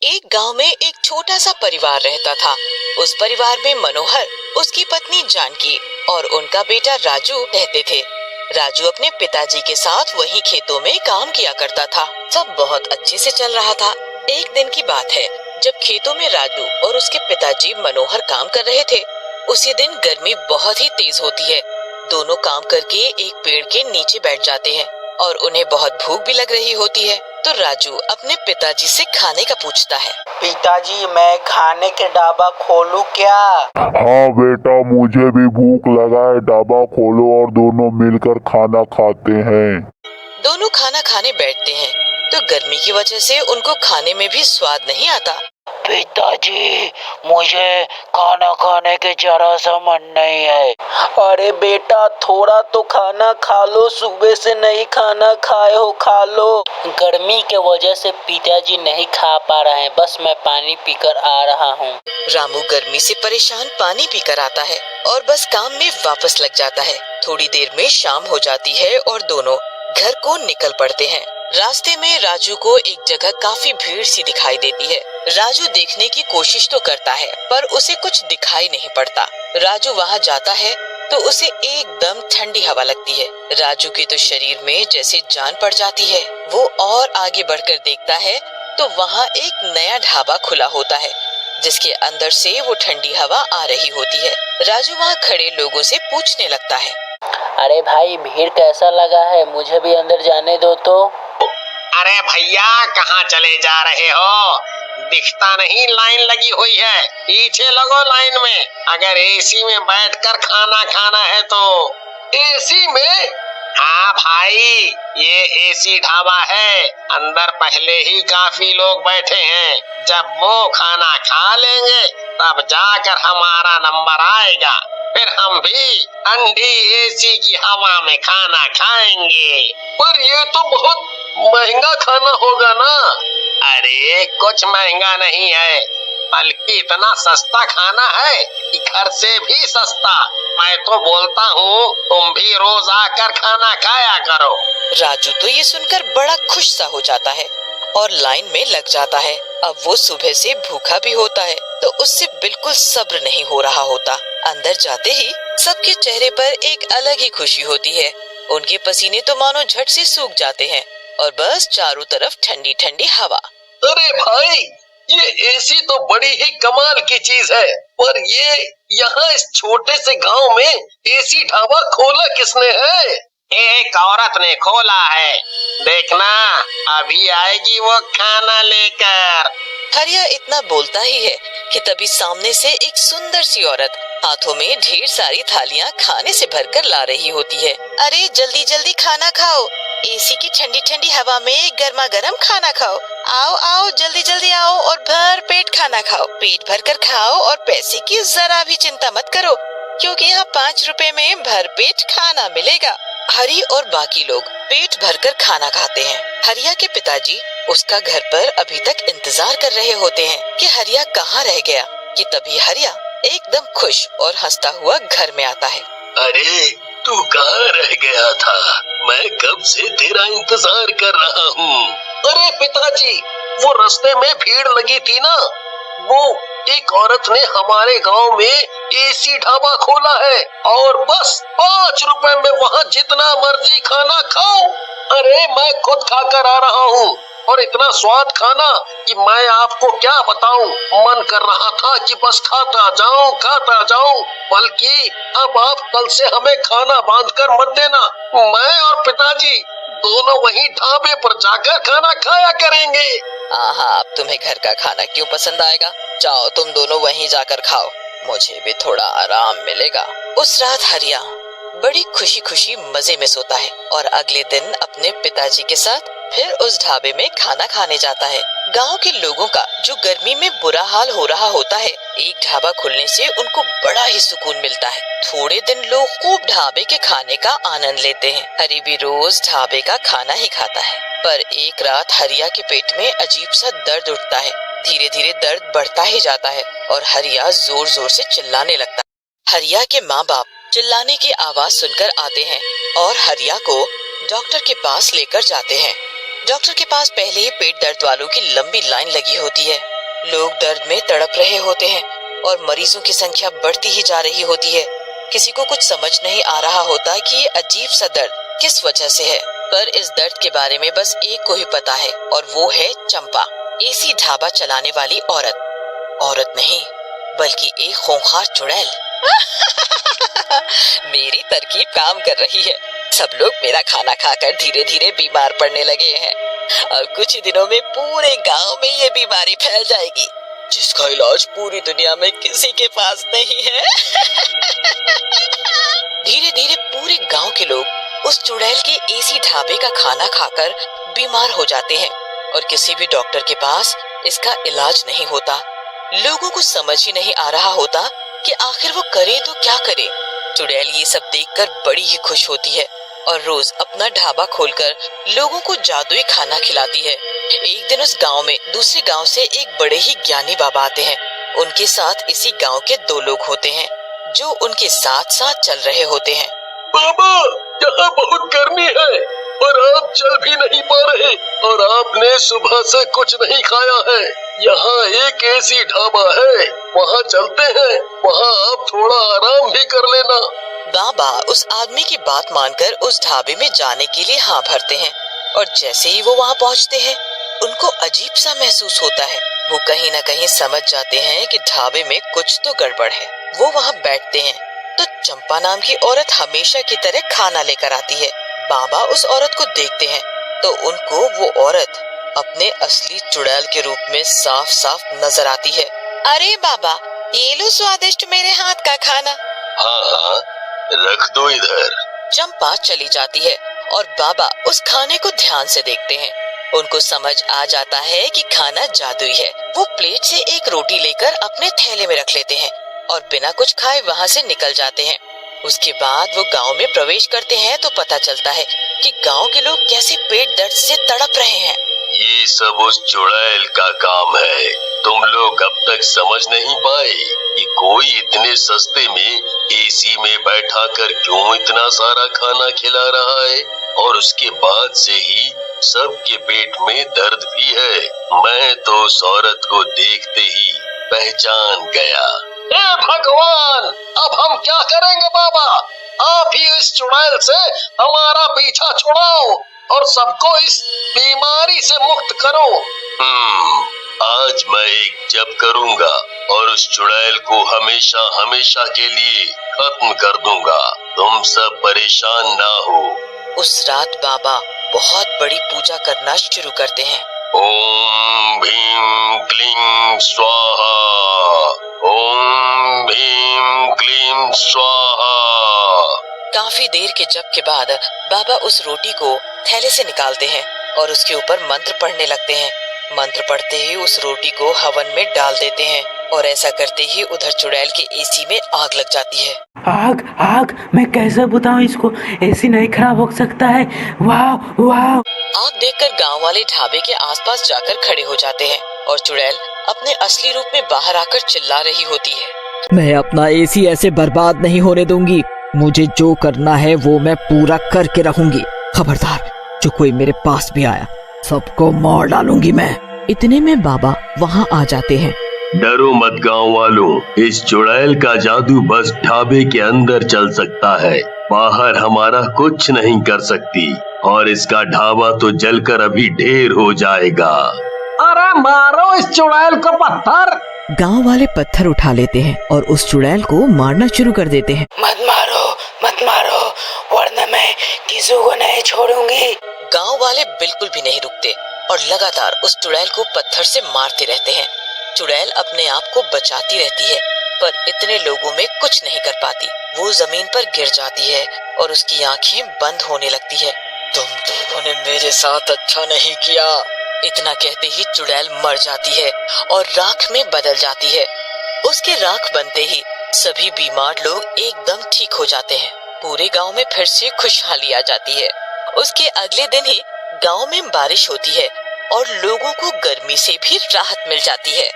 एक गांव में एक छोटा सा परिवार रहता था। उस परिवार में मनोहर, उसकी पत्नी जानकी और उनका बेटा राजू रहते थे। राजू अपने पिताजी के साथ वहीं खेतों में काम किया करता था। सब बहुत अच्छे से चल रहा था। एक दिन की बात है, जब खेतों में राजू और उसके पिताजी मनोहर काम कर रहे थे। उसी दिन गर्मी बहुत ही तेज होती है। दोनों काम करके एक पेड़ के नीचे बैठ जाते हैं और उन्हें बहुत भूख भी लग रही होती है। तो राजू अपने पिताजी से खाने का पूछता है। पिताजी, मैं खाने के ढाबा खोलूं क्या? हाँ बेटा, मुझे भी भूख लगा है, ढाबा खोलो और दोनों मिलकर खाना खाते हैं। दोनों खाना खाने बैठते हैं तो गर्मी की वजह से उनको खाने में भी स्वाद नहीं आता। पिताजी, मुझे खाना खाने के जरा सा मन नहीं है। अरे बेटा, थोड़ा तो खाना खा लो, सुबह से नहीं खाना खाए हो, खा लो। गर्मी के वजह से पिताजी नहीं खा पा रहे हैं, बस मैं पानी पीकर आ रहा हूँ। रामू गर्मी से परेशान पानी पीकर आता है और बस काम में वापस लग जाता है। थोड़ी देर में शाम हो जाती है और दोनों घर को निकल पड़ते हैं। रास्ते में राजू को एक जगह काफी भीड़ सी दिखाई देती है। राजू देखने की कोशिश तो करता है पर उसे कुछ दिखाई नहीं पड़ता। राजू वहाँ जाता है तो उसे एकदम ठंडी हवा लगती है। राजू के तो शरीर में जैसे जान पड़ जाती है। वो और आगे बढ़कर देखता है तो वहाँ एक नया ढाबा खुला होता है जिसके अंदर से वो ठंडी हवा आ रही होती है। राजू वहाँ खड़े लोगों से पूछने लगता है। अरे भाई, भीड़ कैसा लगा है? मुझे भी अंदर जाने दो तो। अरे भैया, कहाँ चले जा रहे हो? दिखता नहीं लाइन लगी हुई है, पीछे लगो लाइन में। अगर एसी में बैठकर खाना खाना है तो। एसी में? हाँ भाई, ये एसी ढाबा है। अंदर पहले ही काफी लोग बैठे हैं। जब वो खाना खा लेंगे तब जाकर हमारा नंबर आएगा। फिर हम भी ठंडी एसी की हवा में खाना खाएंगे। पर ये तो बहुत महंगा खाना होगा ना? अरे कुछ महंगा नहीं है, बल्कि इतना सस्ता खाना है कि घर से भी सस्ता। मैं तो बोलता हूँ तुम भी रोज आकर खाना खाया करो। राजू तो ये सुनकर बड़ा खुश सा हो जाता है और लाइन में लग जाता है। अब वो सुबह से भूखा भी होता है तो उससे बिल्कुल सब्र नहीं हो रहा होता। अंदर जाते ही सबके चेहरे पर एक अलग ही खुशी होती है। उनके पसीने तो मानो झट से सूख जाते हैं और बस चारों तरफ ठंडी ठंडी हवा। अरे भाई, ये एसी तो बड़ी ही कमाल की चीज है। पर ये यहाँ इस छोटे से गांव में एसी ढाबा खोला किसने है? एक औरत ने खोला है। देखना, अभी आएगी वो खाना लेकर। हरिया इतना बोलता ही है कि तभी सामने से एक सुंदर सी औरत हाथों में ढेर सारी थालियां खाने से भरकर ला रही होती है। अरे जल्दी जल्दी खाना खाओ, एसी की ठंडी ठंडी हवा में गर्मा गर्म खाना खाओ। आओ आओ, जल्दी जल्दी आओ और भर पेट खाना खाओ। पेट भर कर खाओ और पैसे की जरा भी चिंता मत करो, क्योंकि यहाँ 5 रुपए में भर पेट खाना मिलेगा। हरी और बाकी लोग पेट भरकर खाना खाते हैं। हरिया के पिताजी उसका घर पर अभी तक इंतजार कर रहे होते हैं कि हरिया कहाँ रह गया। कि तभी हरिया एकदम खुश और हंसता हुआ घर में आता है। अरे तू कहाँ रह गया था? मैं कब से तेरा इंतजार कर रहा हूँ। अरे पिताजी, वो रास्ते में भीड़ लगी थी ना, वो एक औरत ने हमारे गांव में एसी ढाबा खोला है और बस 5 रुपए में वहाँ जितना मर्जी खाना खाओ। अरे मैं खुद खाकर आ रहा हूँ और इतना स्वाद खाना कि मैं आपको क्या बताऊं। मन कर रहा था कि बस खाता जाऊं। बल्कि अब आप कल से हमें खाना बांध कर मत देना। मैं और पिताजी दोनों वहीं ढाबे पर जाकर खाना खाया करेंगे। आहा, अब तुम्हें घर का खाना क्यों पसंद आएगा? जाओ तुम दोनों वहीं जाकर खाओ, मुझे भी थोड़ा आराम मिलेगा। उस रात हरिया बड़ी खुशी खुशी मजे में सोता है और अगले दिन अपने पिताजी के साथ फिर उस ढाबे में खाना खाने जाता है। गांव के लोगों का जो गर्मी में बुरा हाल हो रहा होता है, एक ढाबा खुलने से उनको बड़ा ही सुकून मिलता है। थोड़े दिन लोग खूब ढाबे के खाने का आनंद लेते हैं। हरी भी रोज ढाबे का खाना ही खाता है। पर एक रात हरिया के पेट में अजीब सा दर्द उठता है। धीरे धीरे दर्द बढ़ता ही जाता है और हरिया जोर जोर से चिल्लाने लगता है। हरिया के माँ बाप चिल्लाने की आवाज सुनकर आते हैं और हरिया को डॉक्टर के पास लेकर जाते हैं। डॉक्टर के पास पहले ही पेट दर्द वालों की लंबी लाइन लगी होती है। लोग दर्द में तड़प रहे होते हैं और मरीजों की संख्या बढ़ती ही जा रही होती है। किसी को कुछ समझ नहीं आ रहा होता कि ये अजीब सा दर्द किस वजह से है, पर इस दर्द के बारे में बस एक को ही पता है और वो है चंपा, एसी ढाबा चलाने वाली औरत नहीं बल्कि एक खूंखार चुड़ैल। मेरी तरकीब काम कर रही है। सब लोग मेरा खाना खाकर धीरे धीरे बीमार पड़ने लगे हैं और कुछ ही दिनों में पूरे गांव में ये बीमारी फैल जाएगी जिसका इलाज पूरी दुनिया में किसी के पास नहीं है। धीरे धीरे पूरे गांव के लोग उस चुड़ैल के एसी ढाबे का खाना खाकर बीमार हो जाते हैं और किसी भी डॉक्टर के पास इसका इलाज नहीं होता। लोगों को समझ ही नहीं आ रहा होता कि आखिर वो करे तो क्या करे। चुड़ैल ये सब देखकर बड़ी ही खुश होती है और रोज अपना ढाबा खोलकर लोगों को जादुई खाना खिलाती है। एक दिन उस गांव में दूसरे गांव से एक बड़े ही ज्ञानी बाबा आते हैं। उनके साथ इसी गांव के 2 लोग होते हैं जो उनके साथ साथ चल रहे होते हैं। बाबा, यहाँ बहुत गर्मी है और आप चल भी नहीं पा रहे और आपने सुबह से कुछ नहीं खाया है। यहाँ एक ऐसी ढाबा है, वहाँ चलते हैं, वहाँ आप थोड़ा आराम भी कर लेना। बाबा उस आदमी की बात मानकर उस ढाबे में जाने के लिए हाँ भरते हैं और जैसे ही वो वहाँ पहुँचते हैं उनको अजीब सा महसूस होता है। वो कहीं न कहीं समझ जाते हैं कि ढाबे में कुछ तो गड़बड़ है। वो वहाँ बैठते हैं तो चंपा नाम की औरत हमेशा की तरह खाना लेकर आती है। बाबा उस औरत को देखते हैं तो उनको वो औरत अपने असली चुड़ैल के रूप में साफ साफ नजर आती है। अरे बाबा, ये लो स्वादिष्ट मेरे हाथ का खाना। हाँ हाँ, रख दो इधर। चंपा चली जाती है और बाबा उस खाने को ध्यान से देखते हैं। उनको समझ आ जाता है कि खाना जादुई है। वो प्लेट से एक रोटी लेकर अपने थैले में रख लेते हैं और बिना कुछ खाए वहाँ से निकल जाते हैं। उसके बाद वो गांव में प्रवेश करते हैं तो पता चलता है कि गांव के लोग कैसे पेट दर्द से तड़प रहे हैं। ये सब उस चुड़ैल का काम है। तुम लोग अब तक समझ नहीं पाए कि कोई इतने सस्ते में एसी में बैठा कर क्यों इतना सारा खाना खिला रहा है और उसके बाद से ही सबके पेट में दर्द भी है। मैं तो उस औरत को देखते ही पहचान गया। हे भगवान, अब हम क्या करेंगे बाबा? आप ही इस चुड़ैल से हमारा पीछा छुड़ाओ और सबको इस बीमारी से मुक्त करो। आज मैं एक जप करूंगा और उस चुड़ैल को हमेशा हमेशा के लिए खत्म कर दूंगा। तुम सब परेशान ना हो। उस रात बाबा बहुत बड़ी पूजा करना शुरू करते हैं। ओम भीम क्लीं स्वाहा, ओम भीम क्लीं स्वाहा। काफी देर के जप के बाद बाबा उस रोटी को थैले से निकालते हैं और उसके ऊपर मंत्र पढ़ने लगते हैं। मंत्र पढ़ते ही उस रोटी को हवन में डाल देते हैं और ऐसा करते ही उधर चुड़ैल के एसी में आग लग जाती है। आग आग, मैं कैसे बताऊं इसको, एसी नहीं खराब हो सकता है। वाह वाह। आग देखकर गांव वाले ढाबे के आसपास जाकर खड़े हो जाते हैं और चुड़ैल अपने असली रूप में बाहर आकर चिल्ला रही होती है। मैं अपना एसी ऐसे बर्बाद नहीं होने दूंगी। मुझे जो करना है वो मैं पूरा करके रहूंगी। खबरदार, जो कोई मेरे पास भी आया सबको मार डालूंगी मैं। इतने में बाबा वहाँ आ जाते हैं। डरो मत गांव वालों, इस चुड़ैल का जादू बस ढाबे के अंदर चल सकता है, बाहर हमारा कुछ नहीं कर सकती और इसका ढाबा तो जलकर अभी ढेर हो जाएगा। अरे मारो इस चुड़ैल को पत्थर। गांव वाले पत्थर उठा लेते हैं और उस चुड़ैल को मारना शुरू कर देते हैं। मत मारो, वरना मैं किसी को नहीं छोड़ूंगी। गांव वाले बिल्कुल भी नहीं रुकते और लगातार उस चुड़ैल को पत्थर से मारते रहते हैं। चुड़ैल अपने आप को बचाती रहती है पर इतने लोगों में कुछ नहीं कर पाती। वो जमीन पर गिर जाती है और उसकी आंखें बंद होने लगती है। तुम लोगों ने मेरे साथ अच्छा नहीं किया। इतना कहते ही चुड़ैल मर जाती है और राख में बदल जाती है। उसके राख बनते ही सभी बीमार लोग एकदम ठीक हो जाते हैं। पूरे गांव में फिर से खुशहाली आ जाती है। उसके अगले दिन ही गांव में बारिश होती है और लोगों को गर्मी से भी राहत मिल जाती है।